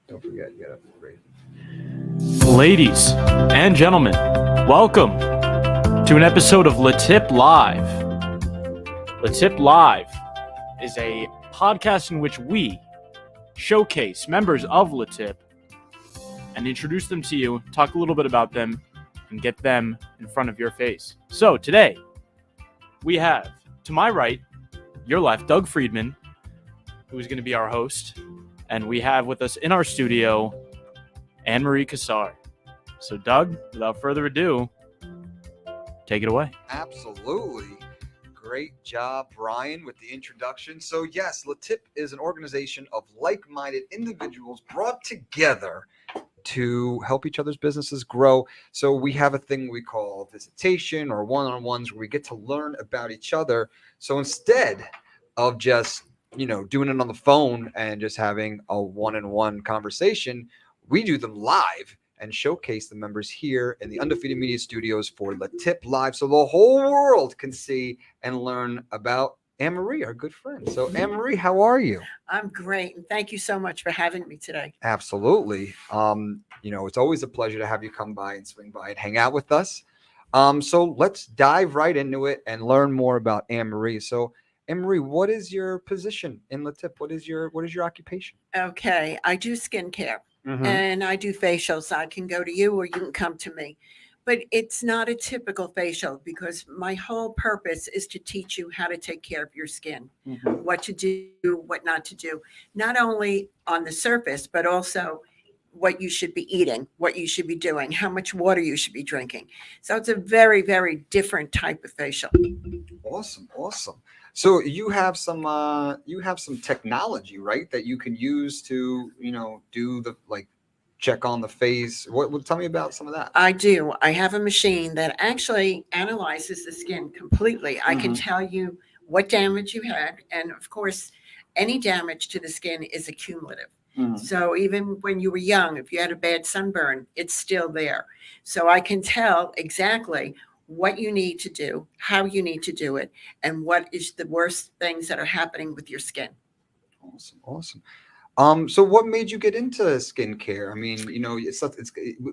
Don't forget, you gotta rate. Ladies and gentlemen, welcome to an episode of LeTip Live. LeTip Live is a podcast in which we showcase members of LeTip and introduce them to you, talk a little bit about them, and get them in front of your face. So today, we have, to my right, your left, Doug Friedman, who is going to be our host. And we have with us in our studio, Anne-Marie Cassar. So, Doug, without further ado, take it away. Absolutely. Great job, Brian, with the introduction. So, yes, LeTip is an organization of like-minded individuals brought together to help each other's businesses grow. So we have a thing we call visitation or one-on-ones where we get to learn about each other. So instead of just doing it on the phone and just having a one-on-one conversation, we do them live and showcase the members here in the Undefeated Media Studios for LeTip Live, so the whole world can see and learn about Anne-Marie, our good friend. So Anne-Marie, how are you? I'm great, and thank you so much for having me today. Absolutely. It's always a pleasure to have you come by and swing by and hang out with us. So let's dive right into it and learn more about Anne-Marie. So Anne-Marie, what is your position in LeTip? What is your occupation? Okay, I do skincare and I do facials. I can go to you or you can come to me. But it's not a typical facial because my whole purpose is to teach you how to take care of your skin, what to do, what not to do, not only on the surface, but also what you should be eating, what you should be doing, how much water you should be drinking. So it's a very, very different type of facial. Awesome. So you have some technology, right, that you can use to, do the check on the face. What tell me about some of that? I do. I have a machine that actually analyzes the skin completely. I can tell you what damage you had. And of course, any damage to the skin is accumulative. So even when you were young, if you had a bad sunburn, it's still there. So I can tell exactly what you need to do, how you need to do it, and what is the worst things that are happening with your skin. Awesome. So what made you get into skincare? I mean,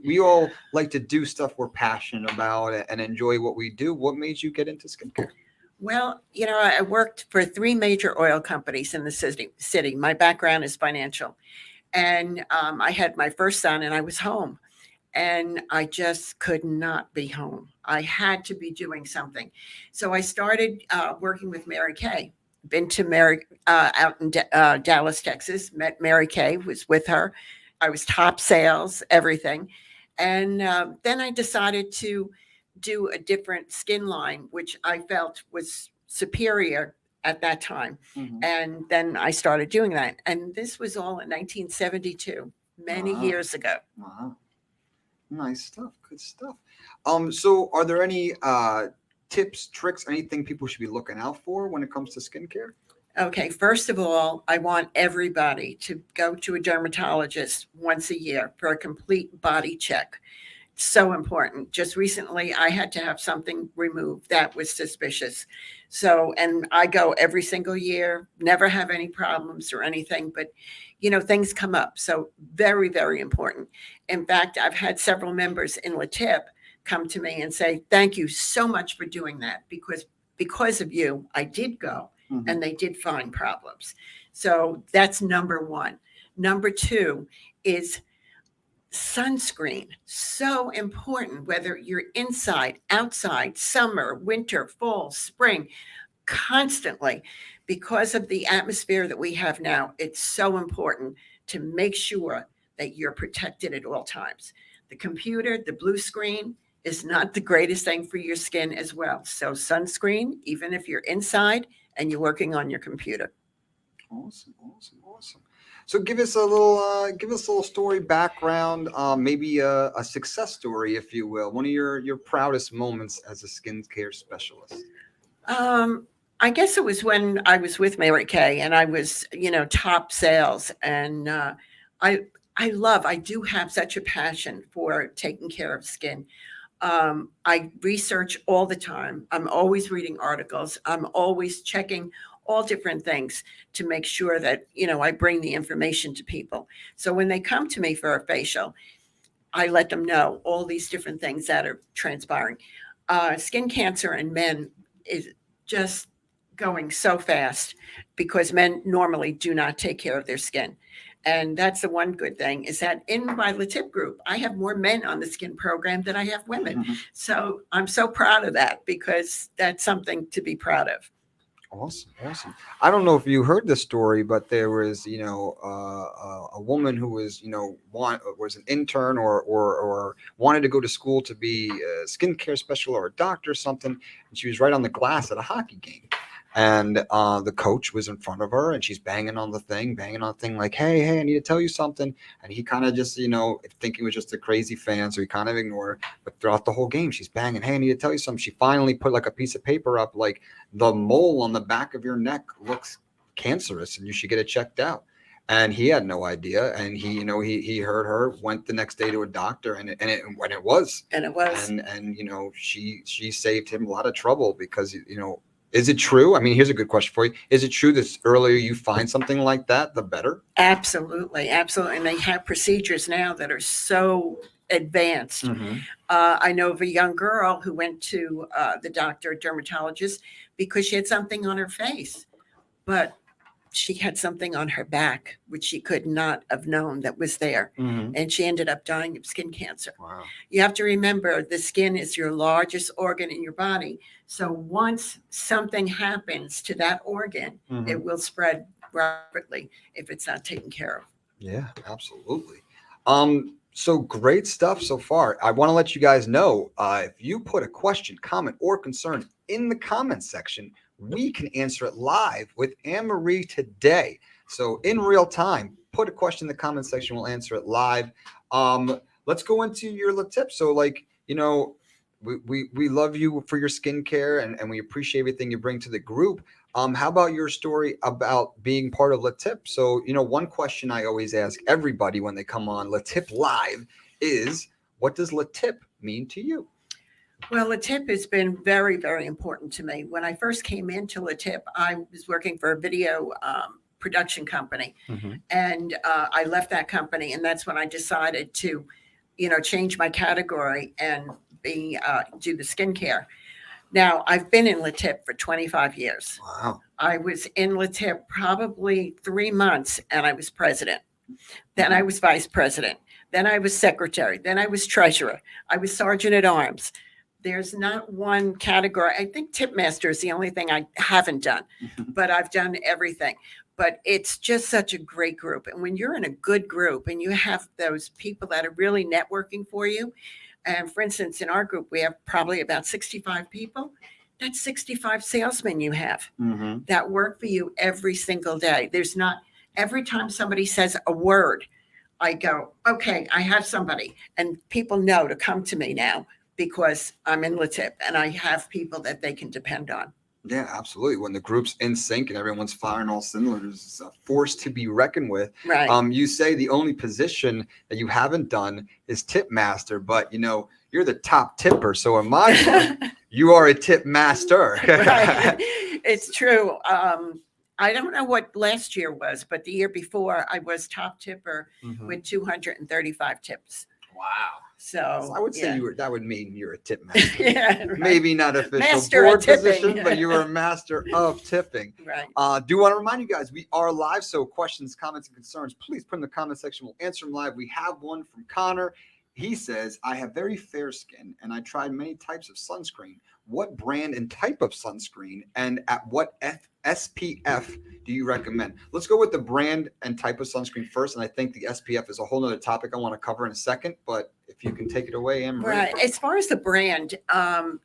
we all like to do stuff we're passionate about and enjoy what we do. What made you get into skincare? Well, I worked for 3 major oil companies in the city. My background is financial. And I had my first son and I was home. And I just could not be home. I had to be doing something. So I started working with Mary Kay. Been to Mary out in Dallas, Texas, met Mary Kay, was with her. I was top sales, everything. And then I decided to do a different skin line, which I felt was superior at that time. And then I started doing that. And this was all in 1972, many years ago. Wow. Nice stuff. Good stuff. So are there any tips, tricks, anything people should be looking out for when it comes to skincare? Okay, first of all, I want everybody to go to a dermatologist once a year for a complete body check. So important. Just recently, I had to have something removed that was suspicious. So, and I go every single year, never have any problems or anything, but things come up. So very, very important. In fact, I've had several members in LeTip come to me and say, thank you so much for doing that because of you, I did go and they did find problems. So that's number one. Number two is sunscreen. So important, whether you're inside, outside, summer, winter, fall, spring, constantly. Because of the atmosphere that we have now, it's so important to make sure that you're protected at all times. The computer, the blue screen is not the greatest thing for your skin as well. So sunscreen, even if you're inside and you're working on your computer. Awesome. So give us a little story background, maybe a success story, if you will. One of your proudest moments as a skincare specialist. I guess it was when I was with Mary Kay and I was, top sales. And I do have such a passion for taking care of skin. I research all the time. I'm always reading articles. I'm always checking all different things to make sure that, I bring the information to people. So when they come to me for a facial, I let them know all these different things that are transpiring. Skin cancer in men is just going so fast because men normally do not take care of their skin. And that's the one good thing is that in my LeTip group, I have more men on the skin program than I have women. Mhm. So I'm so proud of that because that's something to be proud of. Awesome, awesome. I don't know if you heard this story, but there was, a woman who was, was an intern or wanted to go to school to be a skincare specialist or a doctor or something, and she was right on the glass at a hockey game, and the coach was in front of her, and she's banging on the thing, like, hey, I need to tell you something, and he kind of just, thinking it was just a crazy fan, so he kind of ignored her. But throughout the whole game, she's banging, hey, I need to tell you something. She finally put like a piece of paper up, like, the mole on the back of your neck looks cancerous and you should get it checked out. And he had no idea. And he heard her, went the next day to a doctor, and it was. And she saved him a lot of trouble because, is it true? I mean, here's a good question for you. Is it true that the earlier you find something like that, the better? Absolutely. Absolutely. And they have procedures now that are so advanced. Mm-hmm. I know of a young girl who went to the doctor, dermatologist, because she had something on her face, but she had something on her back, which she could not have known that was there. Mm-hmm. And she ended up dying of skin cancer. Wow. You have to remember the skin is your largest organ in your body. So once something happens to that organ, Mm-hmm. it will spread rapidly if it's not taken care of. Yeah, absolutely. So great stuff so far. I want to let you guys know, if you put a question, comment, or concern in the comment section, we can answer it live with Anne-Marie today. So in real time, put a question in the comment section. We'll answer it live. Let's go into your LeTip. So we love you for your skincare and we appreciate everything you bring to the group. How about your story about being part of LeTip? So, one question I always ask everybody when they come on LeTip Live is, what does LeTip mean to you? Well, LeTip has been very, very important to me. When I first came into LeTip, I was working for a video production company, Mm-hmm. and I left that company, and that's when I decided to, change my category and do the skincare. Now, I've been in LeTip for 25 years. Wow. I was in LeTip probably 3 months, and I was president. Then I was vice president. Then I was secretary. Then I was treasurer. I was sergeant at arms. There's not one category. I think tip master is the only thing I haven't done, but I've done everything. But it's just such a great group. And when you're in a good group and you have those people that are really networking for you, and for instance, in our group, we have probably about 65 people. That's 65 salesmen you have Mm-hmm. that work for you every single day. There's not, every time somebody says a word, I go, okay, I have somebody. And people know to come to me now because I'm in LeTip and I have people that they can depend on. Yeah, absolutely. When the group's in sync and everyone's firing all cylinders, it's a force to be reckoned with. Right. You say the only position that you haven't done is tip master, but you're the top tipper. So in my book, you are a tip master. Right. It's true. I don't know what last year was, but the year before I was top tipper Mhm. with 235 tips. Wow. So I would say yeah. that would mean you're a tip master. Yeah, right. Maybe not official Master board of tipping. position, but you are a master of tipping. Right. Do want to remind you guys, we are live. So questions, comments, and concerns, please put in the comment section. We'll answer them live. We have one from Connor. He says, I have very fair skin and I tried many types of sunscreen. What brand and type of sunscreen and at what SPF do you recommend? Let's go with the brand and type of sunscreen first. And I think the SPF is a whole nother topic I want to cover in a second, but if you can take it away, Anne-Marie. Right. As far as the brand,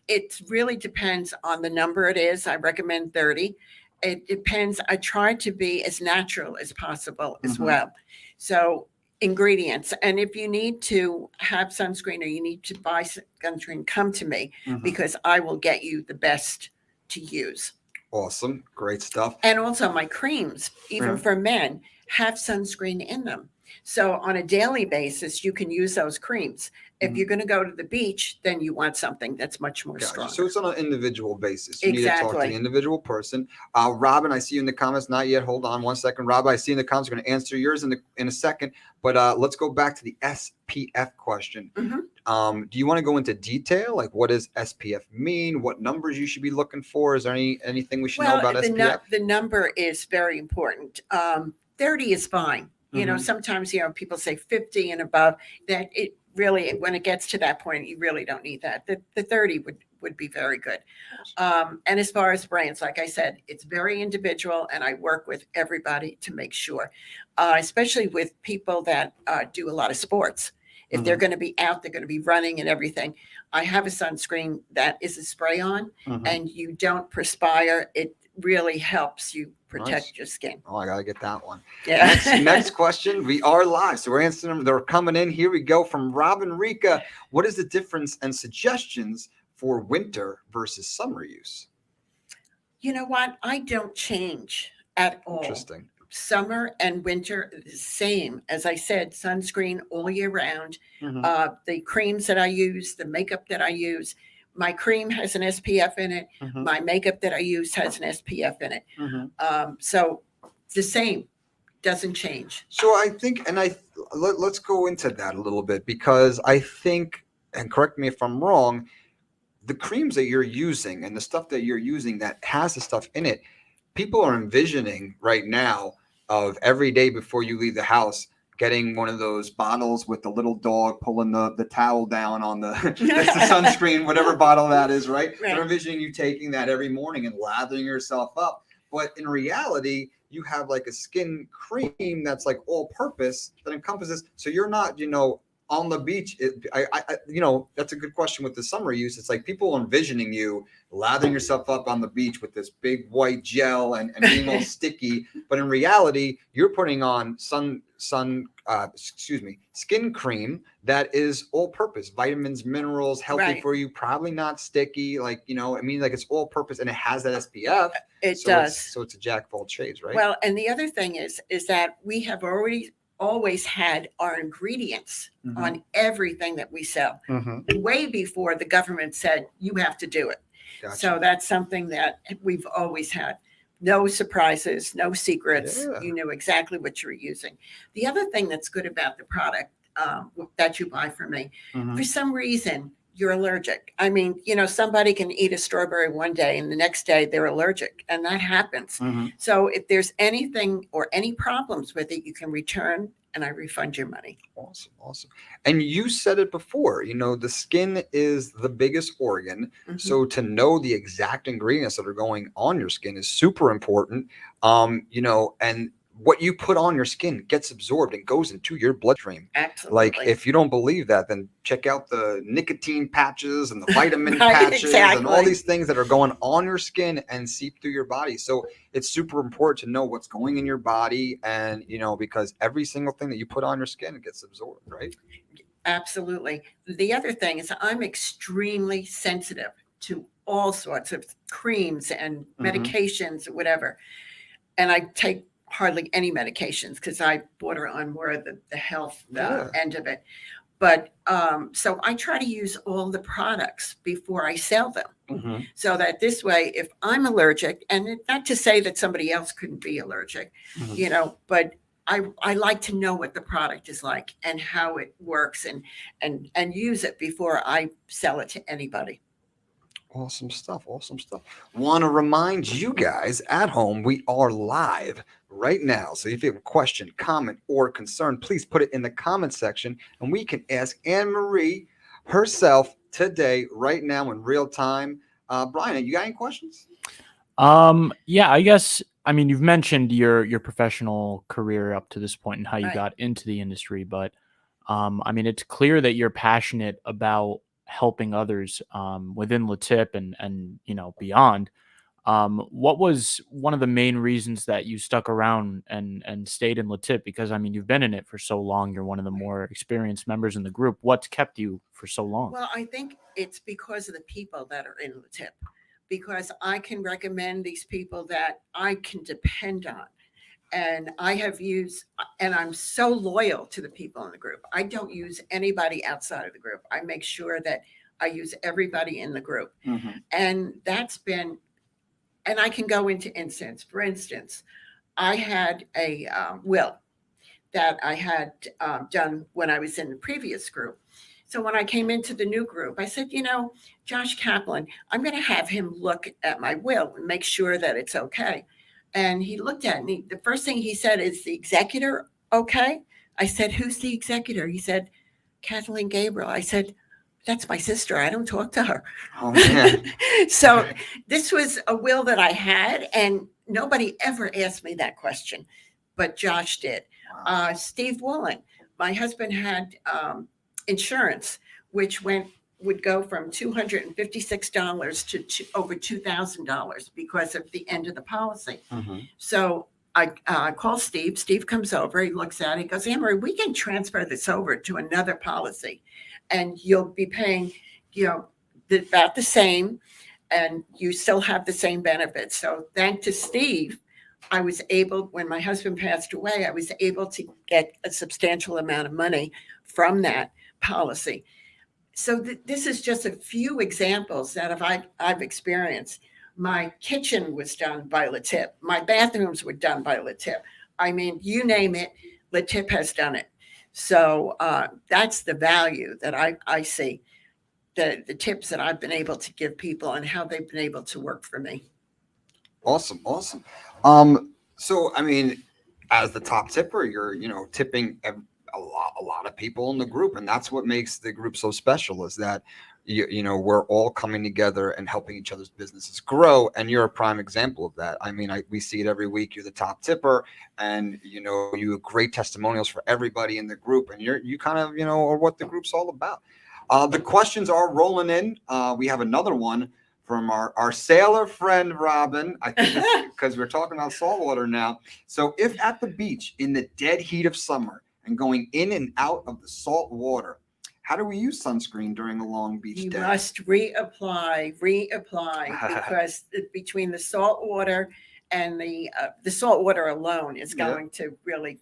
it really depends on the number it is. I recommend 30. It depends. I try to be as natural as possible as Mhm. well. So ingredients. And if you need to have sunscreen or you need to buy sunscreen, come to me Mhm. because I will get you the best to use. Awesome. Great stuff. And also my creams, even Yeah. for men, have sunscreen in them. So on a daily basis, you can use those creams. If Mhm. you're going to go to the beach, then you want something that's much more Gotcha. stronger. So it's on an individual basis. You need to talk to Exactly. the individual person. Robin, I see you in the comments. Not yet. Hold on 1 second. Rob, I see in the comments. We're going to answer yours in a second. But let's go back to the SPF question. Mhm. Do you want to go into detail? Like, what does SPF mean? What numbers you should be looking for? Is there anything we should know Well, about SPF? the number is very important. 30 is fine. You know, Mhm. sometimes, people say 50 and above, that it really, when it gets to that point, you really don't need that. The 30 would be very good. And as far as brands, like I said, it's very individual, and I work with everybody to make sure, especially with people that do a lot of sports. If they're Mhm. going to be out, they're going to be running and everything. I have a sunscreen that is a spray on, Mhm. and you don't perspire. It really helps you protect Nice. your skin. Oh, I gotta get that one. Yeah. Next question. We are live, so we're answering them. They're coming in. Here we go from Robin Rika. What is the difference and suggestions for winter versus summer use? You know what? I don't change at all. Interesting. Summer and winter, the same. As I said, sunscreen all year round. Mhm. The creams that I use, the makeup that I use, my cream has an SPF in it. Mhm. My makeup that I use has an SPF in it. Mhm. So the same, doesn't change. So I think, and let's go into that a little bit because I think, and correct me if I'm wrong, the creams that you're using and the stuff that you're using that has the stuff in it, people are envisioning right now of every day before you leave the house getting one of those bottles with the little dog pulling the towel down on the that's the sunscreen, whatever bottle that is, right? They're Right. envisioning you taking that every morning and lathering yourself up. But in reality, you have like a skin cream that's like all purpose that encompasses. So you're not, on the beach. That's a good question with the summer use. It's like people envisioning you lathering yourself up on the beach with this big white gel and being all sticky. But in reality, you're putting on skin cream that is all purpose, vitamins, minerals, healthy Right. for you, probably not sticky. Like, like it's all purpose and it has that SPF. It So does. it's a jack of all trades, right? Well, and the other thing is that we have always had our ingredients Mhm. on everything that we sell, Mhm. way before the government said you have to do it. Gotcha. So that's something that we've always had. No surprises, no secrets. Yeah. You knew exactly what you were using. The other thing that's good about the product that you buy from me, Mhm. for some reason, you're allergic. I mean, somebody can eat a strawberry one day and the next day they're allergic, and that happens. Mhm. So if there's anything or any problems with it, you can return and I refund your money. Awesome. And you said it before, the skin is the biggest organ. Mhm. So to know the exact ingredients that are going on your skin is super important. And what you put on your skin gets absorbed and goes into your bloodstream. Like, Absolutely. if you don't believe that, then check out the nicotine patches and the vitamin Right, patches and all exactly. these things that are going on your skin and seep through your body. So it's super important to know what's going in your body, and because every single thing that you put on your skin gets absorbed, right? Absolutely. The other thing is I'm extremely sensitive to all sorts of creams and Mhm. medications, whatever. And I take hardly any medications because I border on more of the health Yeah. end of it. But so I try to use all the products before I sell them. Mhm. So that this way, if I'm allergic, and not to say that somebody else couldn't be allergic, Mhm. but I like to know what the product is like and how it works and use it before I sell it to anybody. Awesome stuff. Want to remind you guys at home, we are live right now. So if you have a question, comment, or concern, please put it in the comment section and we can ask Anne Marie herself today, right now, in real time. Brian, you got any questions? Yeah, I guess, I mean, you've mentioned your professional career up to this point and how you Right. got into the industry, but I mean, it's clear that you're passionate about helping others within LeTip and beyond. What was one of the main reasons that you stuck around and stayed in LeTip? Because I mean, you've been in it for so long. You're one of the more experienced members in the group. What's kept you for so long? Well, I think it's because of the people that are in the tip, because I can recommend these people that I can depend on. And I have used, and I'm so loyal to the people in the group. I don't use anybody outside of the group. I make sure that I use everybody in the group. Mhm. And that's been, and I can go into instance. For instance, I had a will that I had done when I was in the previous group. So when I came into the new group, I said, Josh Kaplan, I'm going to have him look at my will and make sure that it's okay. And he looked at me. The first thing he said is, the executor okay? I said, who's the executor? He said, Kathleen Gabriel. I said, that's my sister. I don't talk to her. Oh man. So this was a will that I had, and nobody ever asked me that question, but Josh did. Wow. Steve Woolen, my husband had insurance, which would go from $256 to over $2,000 because of the end of the policy. Mhm. So I call Steve. Steve comes over. He looks at it. He goes, Anne-Marie, we can transfer this over to another policy, and you'll be paying, about the same, and you still have the same benefits. So thanks to Steve, I was able, when my husband passed away, I was able to get a substantial amount of money from that policy. So this is just a few examples that I've experienced. My kitchen was done by LeTip. My bathrooms were done by LeTip. I mean, you name it, LeTip has done it. So that's the value that I see, the tips that I've been able to give people and how they've been able to work for me. Awesome. So I mean, as the top tipper, you're, tipping a lot of people in the group, and that's what makes the group so special, is that we're all coming together and helping each other's businesses grow, and you're a prime example of that. I mean, we see it every week. You're the top tipper, and you have great testimonials for everybody in the group, and you kind of are what the group's all about. The questions are rolling in. We have another one from our sailor friend, Robin. I think it's because we're talking about saltwater now. So if at the beach in the dead heat of summer and going in and out of the salt water, how do we use sunscreen during a long beach You day? must reapply, because between the salt water and the salt water alone is going to really,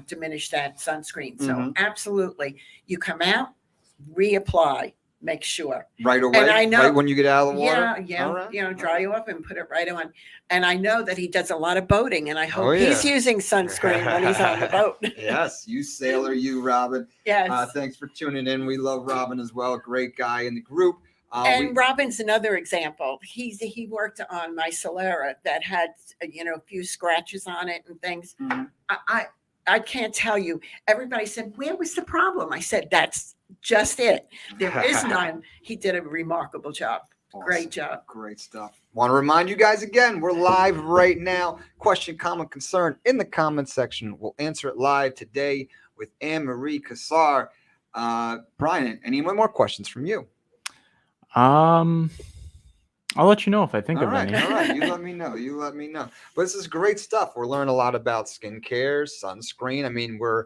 diminish that sunscreen. So Mhm. absolutely, you come out, reapply, make sure. Right away, And I know, right when you get out of the water? Yeah, All right. dry you up and put it right on. And I know that he does a lot of boating, and I hope Oh, he's yeah. using sunscreen when he's on the boat. Yes, you sailor, you, Robin. Yes. Thanks for tuning in. We love Robin as well. Great guy in the group. And Robin's another example. He worked on my Solera that had a few scratches on it and things. Mhm. I can't tell you. Everybody said, where was the problem? I said, that's just it. There is none. He did a remarkable job. Awesome. Great job. Great stuff. Want to remind you guys again, we're live right now. Question, comment, concern in the comments section. We'll answer it live today with Anne-Marie Cassar. Brian, any more questions from you? I'll let you know if I think of any. All right. You let me know. But this is great stuff. We're learning a lot about skincare, sunscreen. I mean, we're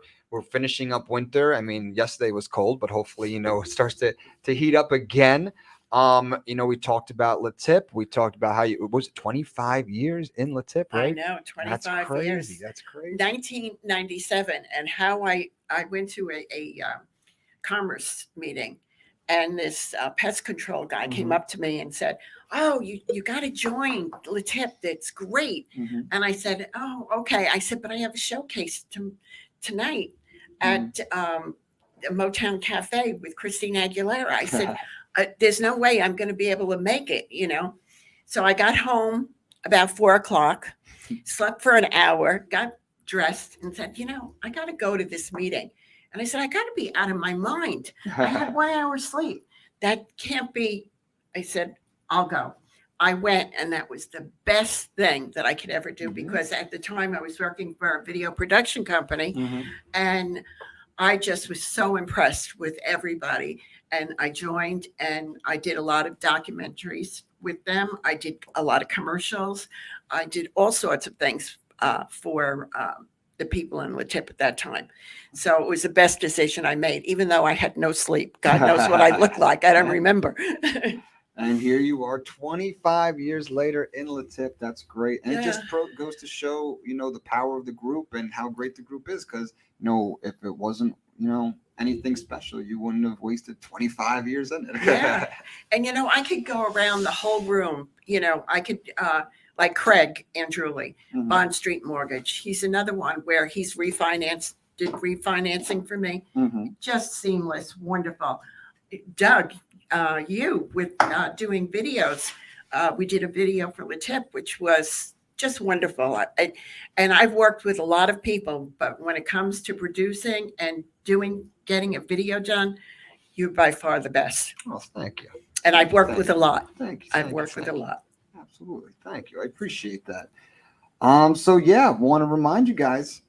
finishing up winter. I mean, yesterday was cold, but hopefully, it starts to heat up again. We talked about LeTip. We talked about how was it 25 years in LeTip, right? I know, 25 That's crazy. years. That's crazy. 1997, and how I went to a commerce meeting, and this pest control guy came up to me and said, oh, you got to join LeTip. That's great. Mm-hmm. And I said, oh, okay. I said, but I have a showcase tonight at the Motown Cafe with Christina Aguilera. I said, there's no way I'm going to be able to make it, So I got home about 4:00, slept for an hour, got dressed, and said, I got to go to this meeting. And I said, I got to be out of my mind. I had 1 hour sleep. That can't be. I said, I'll go. I went, and that was the best thing that I could ever do, because at the time I was working for a video production company, and I just was so impressed with everybody. And I joined, and I did a lot of documentaries with them. I did a lot of commercials. I did all sorts of things for the people in LeTip at that time. So it was the best decision I made, even though I had no sleep. God knows what I looked like. I don't remember. And here you are 25 years later in LeTip. That's great. And it just goes to show, the power of the group and how great the group is. Because, if it wasn't, anything special, you wouldn't have wasted 25 years in it. Yeah. And, I could go around the whole room. I could, like Craig Andrewley, Bond Street Mortgage. He's another one where he's did refinancing for me. Just seamless, wonderful. Doug, you with doing videos. We did a video for LeTip, which was just wonderful. And I've worked with a lot of people, but when it comes to producing and getting a video done, you're by far the best. Well, thank you. And I've worked with a lot. Thank you. I've worked with a lot. Absolutely. Thank you. I appreciate that. Want to remind you guys,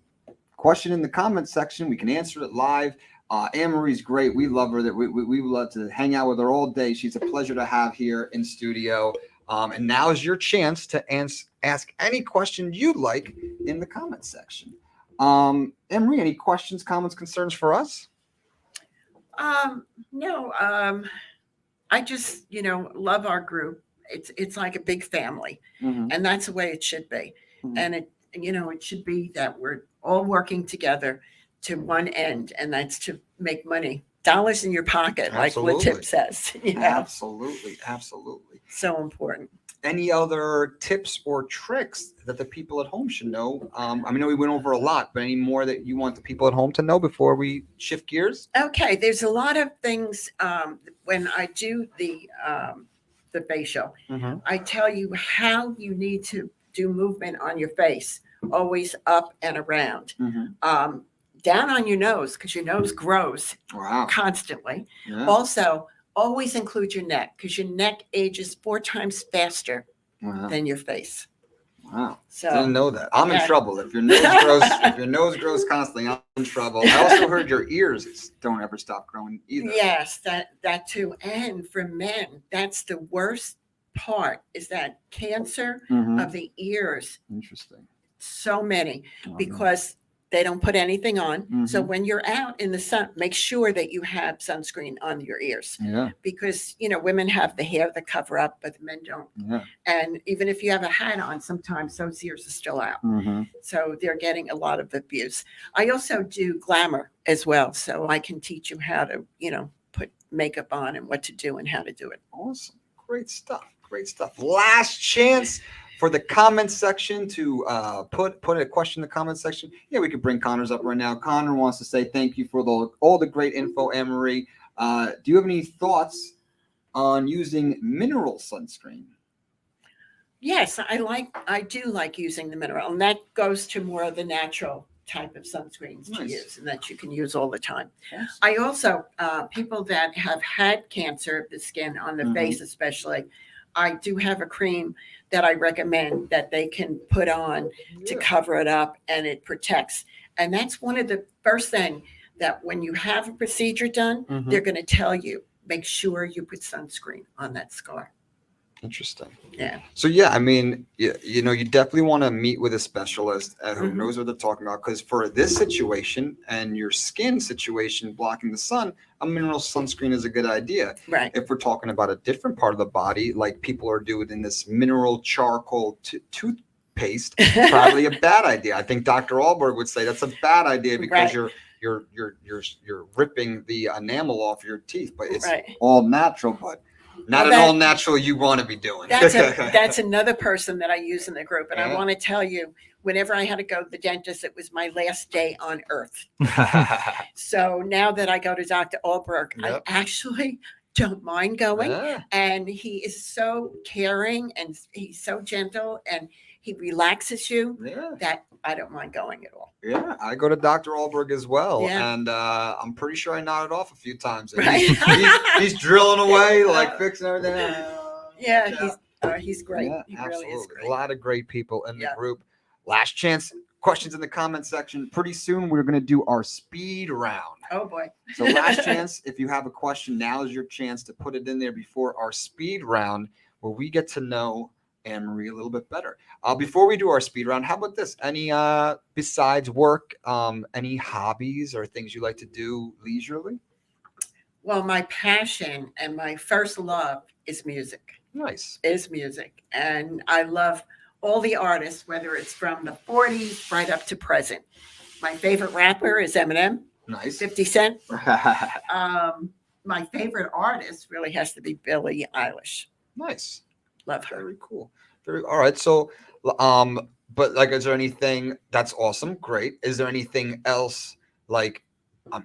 question in the comments section. We can answer it live. Anne-Marie's great. We love her. That we love to hang out with her all day. She's a pleasure to have here in studio. And now is your chance to ask any question you'd like in the comments section. Anne-Marie, any questions, comments, concerns for us? No. I just, love our group. It's like a big family, and that's the way it should be. And it should be that we're all working together to one end, and that's to make money, dollars in your pocket, Absolutely. like LeTip says. Absolutely. So important. Any other tips or tricks that the people at home should know? I know we went over a lot, but any more that you want the people at home to know before we shift gears? Okay, there's a lot of things when I do the facial. I tell you how you need to do movement on your face, always up and around. Down on your nose, because your nose grows constantly. Yeah. Also, always include your neck, because your neck ages 4 times faster than your face. Wow. So didn't know that. I'm in trouble. If your nose grows constantly, I'm in trouble. I also heard your ears don't ever stop growing either. Yes, that too. And for men, that's the worst part, is that cancer of the ears. Interesting. So many, because they don't put anything on. So when you're out in the sun, make sure that you have sunscreen on your ears. Yeah. Because, women have the hair that cover up, but men don't. Yeah. And even if you have a hat on, sometimes those ears are still out. So they're getting a lot of abuse. I also do glamour as well. So I can teach you how to, put makeup on and what to do and how to do it. Awesome. Great stuff. Last chance for the comment section to put a question in the comment section. Yeah, we could bring Connor's up right now. Connor wants to say thank you for all the great info, Anne-Marie. Do you have any thoughts on using mineral sunscreen? Yes, I do like using the mineral, and that goes to more of the natural type of sunscreens to use, and that you can use all the time. Yes. I also, people that have had cancer of the skin on the face especially, I do have a cream that I recommend that they can put on to cover it up, and it protects. And that's one of the first thing that when you have a procedure done, they're going to tell you, make sure you put sunscreen on that scar. Interesting. Yeah. So you definitely want to meet with a specialist who knows what they're talking about, because for this situation and your skin situation blocking the sun, a mineral sunscreen is a good idea. Right. If we're talking about a different part of the body, like people are doing in this mineral charcoal toothpaste, probably a bad idea. I think Dr. Alberg would say that's a bad idea, because you're ripping the enamel off your teeth, but it's all natural, but not all natural you want to be doing. That's another person that I use in the group. And I want to tell you, whenever I had to go to the dentist, it was my last day on earth. So now that I go to Dr. Alberg, I actually don't mind going. And he is so caring, and he's so gentle, and he relaxes you that I don't mind going at all. Yeah, I go to Dr. Alberg as well, and I'm pretty sure I nodded off a few times. He's drilling away, like fixing everything. He's great. Yeah, he absolutely. really is great. A lot of great people in the group. Last chance, questions in the comment section. Pretty soon we're going to do our speed round. Oh boy. So last chance, if you have a question, now is your chance to put it in there before our speed round, where we get to know Anne-Marie a little bit better. Before we do our speed round, how about this? Any besides work, any hobbies or things you like to do leisurely? Well, my passion and my first love is music. Nice. And I love all the artists, whether it's from the 40s right up to present. My favorite rapper is Eminem, Nice. 50 Cent. My favorite artist really has to be Billie Eilish. Nice. Love her. Very cool. All right. So, but like, is there anything that's awesome? Great. Is there anything else like? I'm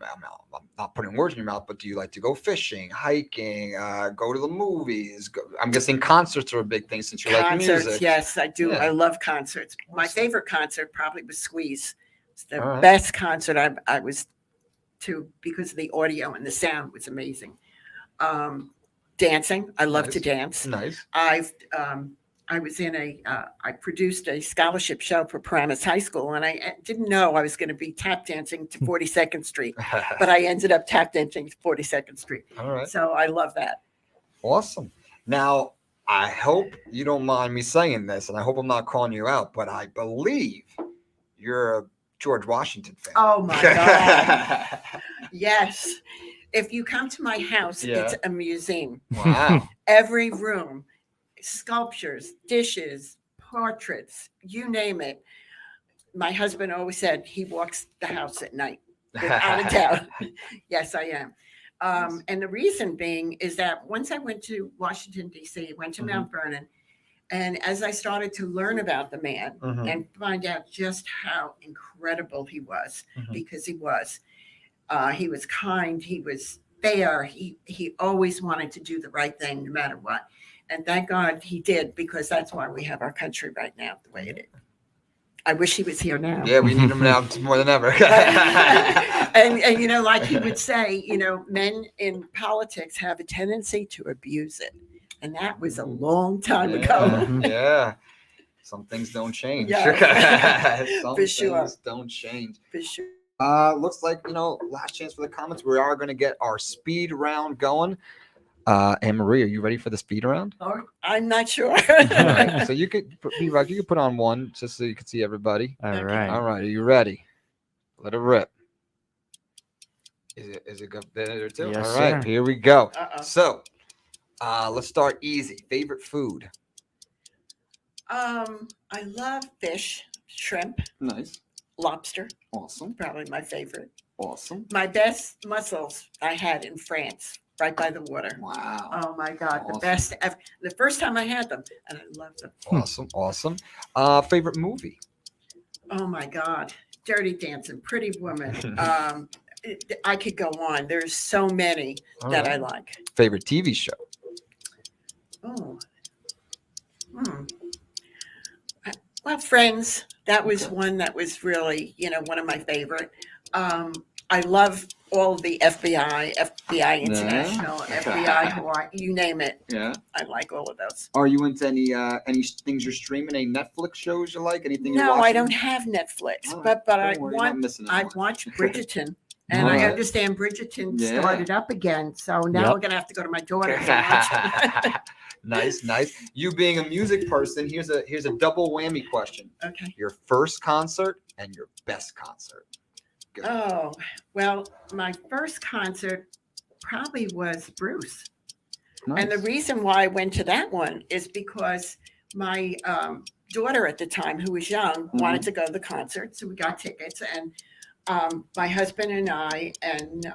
not putting words in your mouth, but do you like to go fishing, hiking, go to the movies? I'm guessing concerts are a big thing since you like Concerts, music. yes, I do. Yeah. I love concerts. My Awesome. favorite concert probably was Squeeze. It's the All right. best concert I was to because of the audio and the sound was amazing. Dancing, I love to Nice. dance. Nice. I was I produced a scholarship show for Paramus High School, and I didn't know I was going to be tap dancing to 42nd Street, but I ended up tap dancing to 42nd Street. All right. So I love that. Awesome. Now, I hope you don't mind me saying this, and I hope I'm not calling you out, but I believe you're a George Washington fan. Oh my God. Yes. If you come to my house, Yeah. it's a museum. Wow. Every room, sculptures, dishes, portraits, you name it. My husband always said he walks the house at night, without a doubt. Yes, I am. And the reason being is that once I went to Washington, D.C., went to Mount Vernon, and as I started to learn about the man and find out just how incredible he was, because he was kind, he was fair, he always wanted to do the right thing no matter what. And thank God he did, because that's why we have our country right now the way it is. I wish he was here now. Yeah, we need him now more than ever. and you know, like he would say, you know, men in politics have a tendency to abuse it. And that was a long time ago. Yeah. Some things don't change. Yeah. Some For sure. things don't change. For sure. Looks like, last chance for the comments. We are going to get our speed round going. Anne Marie, are you ready for the speed round? Oh, I'm not sure. All right. So you could put on one just so you can see everybody. All right. All right. Are you ready? Let it rip. Is it good there too? Yes, All right. sir. Here we go. Uh-oh. So, let's start easy. Favorite food? I love fish, shrimp, Nice. lobster, Awesome. probably my favorite. Awesome. My best mussels I had in France, right by the water. Wow. Oh my God, the Awesome. best ever. The first time I had them, and I loved them. Awesome. Awesome. Favorite movie? Oh my God, Dirty Dancing, Pretty Woman. I could go on. There's so many that I like. Favorite TV show? Oh. Well, Friends. That was one that was really, one of my favorite. I love all the FBI International, FBI Hawaii, you name it. Yeah. I like all of those. Are you into any things you're streaming? Any Netflix shows you like? Anything? No, you're watching? I don't have Netflix, All right. but I Don't worry, you're not want. missing out. I've watched Bridgerton, and All I right. understand Bridgerton Yeah. started up again. So now Yep. we're gonna have to go to my daughter's and watch it. Nice. You being a music person, here's a double whammy question. Okay. Your first concert and your best concert. Go. Oh, well, my first concert probably was Bruce. Nice. And the reason why I went to that one is because my daughter at the time, who was young, wanted to go to the concert. So we got tickets. And my husband and I and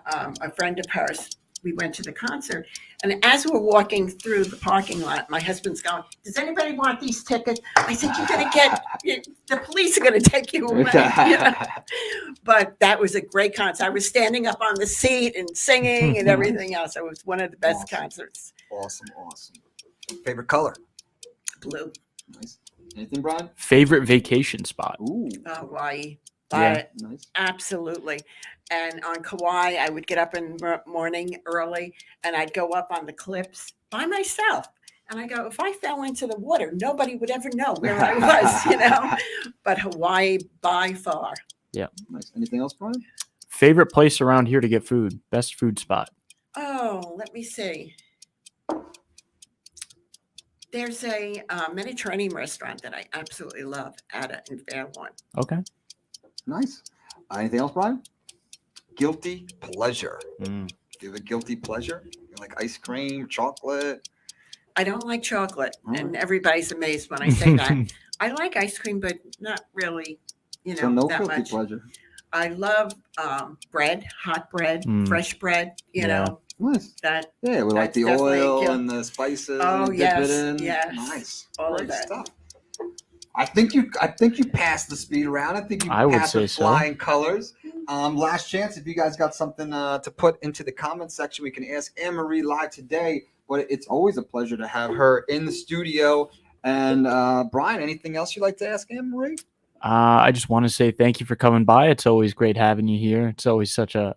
a friend of hers, we went to the concert. And as we're walking through the parking lot, my husband's going, "Does anybody want these tickets?" I said, "You're going to the police are going to take you away." But that was a great concert. I was standing up on the seat and singing and everything else. It was one of the best Awesome. concerts. Awesome. Favorite color? Blue. Nice. Anything, Brian? Favorite vacation spot? Ooh. Hawaii. Yeah. Nice. Absolutely. And on Kauai, I would get up in the morning early and I'd go up on the cliffs by myself. And I go, if I fell into the water, nobody would ever know where I was, But Hawaii by far. Nice. Anything else, Brian? Favorite place around here to get food? Best food spot? Oh, let me see. There's a Mediterranean restaurant that I absolutely love in Fairlawn. Okay. Nice. Anything else, Brian? Guilty pleasure. Do you have a guilty pleasure? You like ice cream, chocolate? I don't like chocolate, Mm. and everybody's amazed when I say that. I like ice cream, but not really, So no that guilty much. pleasure. I love bread, hot bread, fresh bread. Yeah. Nice. That. Yeah, with like That's the definitely a oil guilt. and the spices. Oh, and you yes, dip it in. yes. Nice. All of Great that. stuff. I think you passed the speed round. I think you I would passed say with so. flying colors. Last chance. If you guys got something to put into the comment section, we can ask Anne-Marie live today. But it's always a pleasure to have her in the studio. And Brian, anything else you'd like to ask Anne-Marie? I just want to say thank you for coming by. It's always great having you here. It's always such a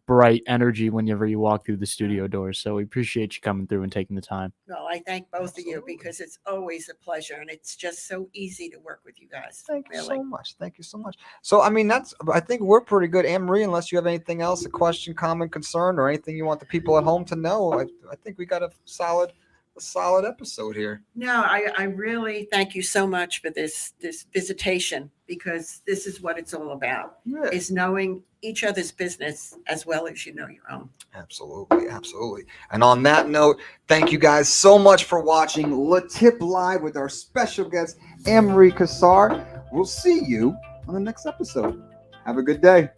bright energy whenever you walk through the studio doors. So we appreciate you coming through and taking the time. Well, I thank both of you Absolutely. because it's always a pleasure, and it's just so easy to work with you guys. Thank you really. so much. Thank you so much. So, I think we're pretty good. Anne-Marie, unless you have anything else, a question, comment, concern, or anything you want the people at home to know, I think we got a solid episode here. No, I really thank you so much for this visitation, because this is what it's all about, Yeah. is knowing each other's business as well as you know your own. Absolutely, absolutely. And on that note, thank you guys so much for watching LeTip Live with our special guest, Anne-Marie Cassar. We'll see you on the next episode. Have a good day.